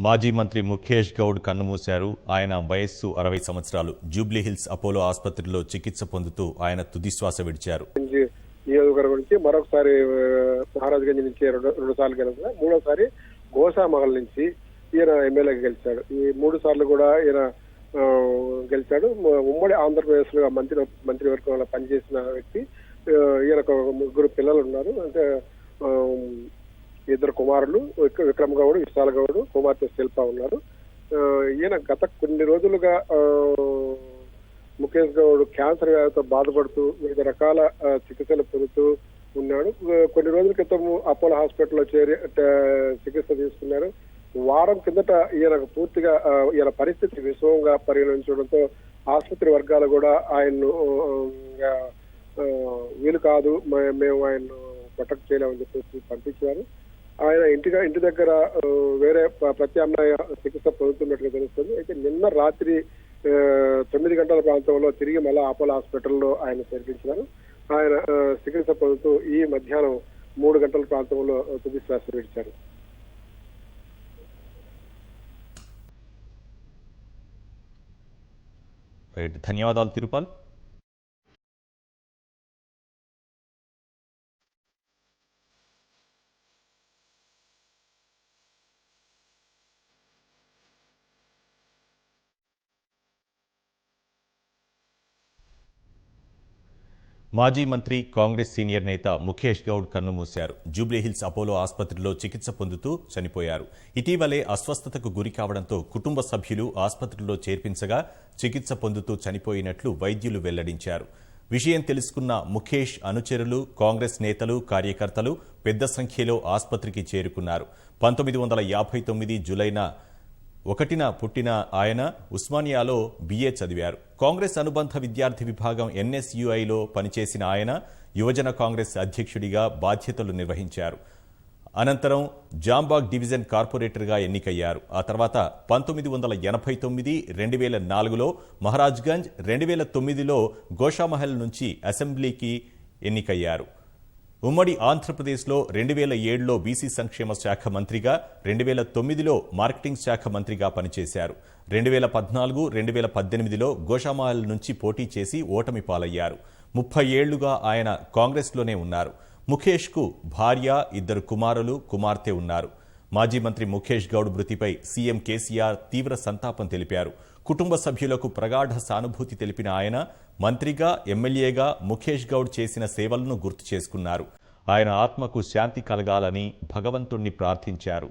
మాజీ మంత్రి ముఖేష్ గౌడ్ కన్నుమూశారు. ఆయన వయస్సు 60 సంవత్సరాలు. జూబ్లీహిల్స్ అపోలో ఆసుపత్రిలో చికిత్స పొందుతూ ఆయన తుదిశ్వాస విడిచారు. నియోజకవర్గం నుంచి మరొకసారి మహారాజ్గంజ్ నుంచి రెండు సార్లు గెలిచిన, మూడోసారి గోసామహల్ నుంచి ఈయన ఎమ్మెల్యేగా గెలిచాడు. ఈ 3 సార్లు కూడా ఈయన గెలిచాడు. ఉమ్మడి ఆంధ్రప్రదేశ్ లో మంత్రివర్గంలో పనిచేసిన వ్యక్తి. ఈయనకు 3 పిల్లలు ఉన్నారు. అంటే 2 కుమారులు, విక్రమ్ గౌడ్, విశాల్ గౌడ్, కుమార్తె శిల్ప ఉన్నారు. ఈయన గత కొన్ని రోజులుగా ముఖేష్ గౌడ్ క్యాన్సర్ వ్యాధితో బాధపడుతూ వివిధ రకాల చికిత్సలు పొందుతూ ఉన్నాడు. కొన్ని రోజుల క్రితం అపోలో హాస్పిటల్లో చేరి చికిత్స తీసుకున్నారు. వారం కిందట ఈయనకు పూర్తిగా ఈయన పరిస్థితి విషమంగా పరిగణించడంతో ఆసుపత్రి వర్గాలు కూడా ఆయన్ను వీలు కాదు, మేము ఆయన్ను ప్రొటెక్ట్ చేయలేమని చెప్పేసి పంపించారు. ఆయన ఇంటి దగ్గర వేరే ప్రత్యామ్నాయ చికిత్స పొందుతున్నట్టుగా తెలుస్తుంది. అయితే నిన్న రాత్రి 9 గంటల ప్రాంతంలో తిరిగి మళ్ళా అపోలో హాస్పిటల్లో ఆయన చేర్పించారు. ఆయన చికిత్స పొందుతూ ఈ మధ్యాహ్నం 3 గంటల ప్రాంతంలో తుది శ్వాస విడిచారు. ధన్యవాదాలు తిరుపాల్. మాజీ మంత్రి కాంగ్రెస్ సీనియర్ నేత ముఖేష్ గౌడ్ కన్నుమూశారు. జూబ్లీహిల్స్ అపోలో ఆసుపత్రిలో చికిత్స పొందుతూ చనిపోయారు. ఇటీవలే అస్వస్థతకు గురి కావడంతో కుటుంబ సభ్యులు ఆసుపత్రిలో చేర్పించగా చికిత్స పొందుతూ చనిపోయినట్లు వైద్యులు వెల్లడించారు. విషయం తెలుసుకున్న ముఖేష్ అనుచరులు, కాంగ్రెస్ నేతలు, కార్యకర్తలు పెద్ద సంఖ్యలో ఆసుపత్రికి చేరుకున్నారు. 1959 జూలై 1న పుట్టిన ఆయన ఉస్మానియాలో BA చదివారు. కాంగ్రెస్ అనుబంధ విద్యార్థి విభాగం NSUIలో పనిచేసిన ఆయన యువజన కాంగ్రెస్ అధ్యక్షుడిగా బాధ్యతలు నిర్వహించారు. అనంతరం జాంబాగ్ డివిజన్ కార్పొరేటర్గా ఎన్నికయ్యారు. ఆ తర్వాత 1989, 2004లో మహారాజ్గంజ్, 2009లో గోషామహల్ నుంచి అసెంబ్లీకి ఎన్నికయ్యారు. ఉమ్మడి ఆంధ్రప్రదేశ్లో 2007లో బీసీ సంక్షేమ శాఖ మంత్రిగా, 2009లో మార్కెటింగ్ శాఖ మంత్రిగా పనిచేశారు. 2014, 2018లో గోషామహల్ నుంచి పోటీ చేసి ఓటమి పాలయ్యారు. 30 ఏళ్లుగా ఆయన కాంగ్రెస్లోనే ఉన్నారు. ముఖేష్కు భార్య, 2 కుమారులు, కుమార్తె ఉన్నారు. మాజీ మంత్రి ముఖేష్ గౌడ్ మృతిపై సీఎం కేసీఆర్ తీవ్ర సంతాపం తెలిపారు. కుటుంబ సభ్యులకు ప్రగాఢ సానుభూతి తెలిపిన ఆయన మంత్రిగా, ఎమ్మెల్యేగా ముఖేష్ గౌడ్ చేసిన సేవలను గుర్తు చేసుకున్నారు. ఆయన ఆత్మకు శాంతి కలగాలని భగవంతుణ్ణి ప్రార్థించారు.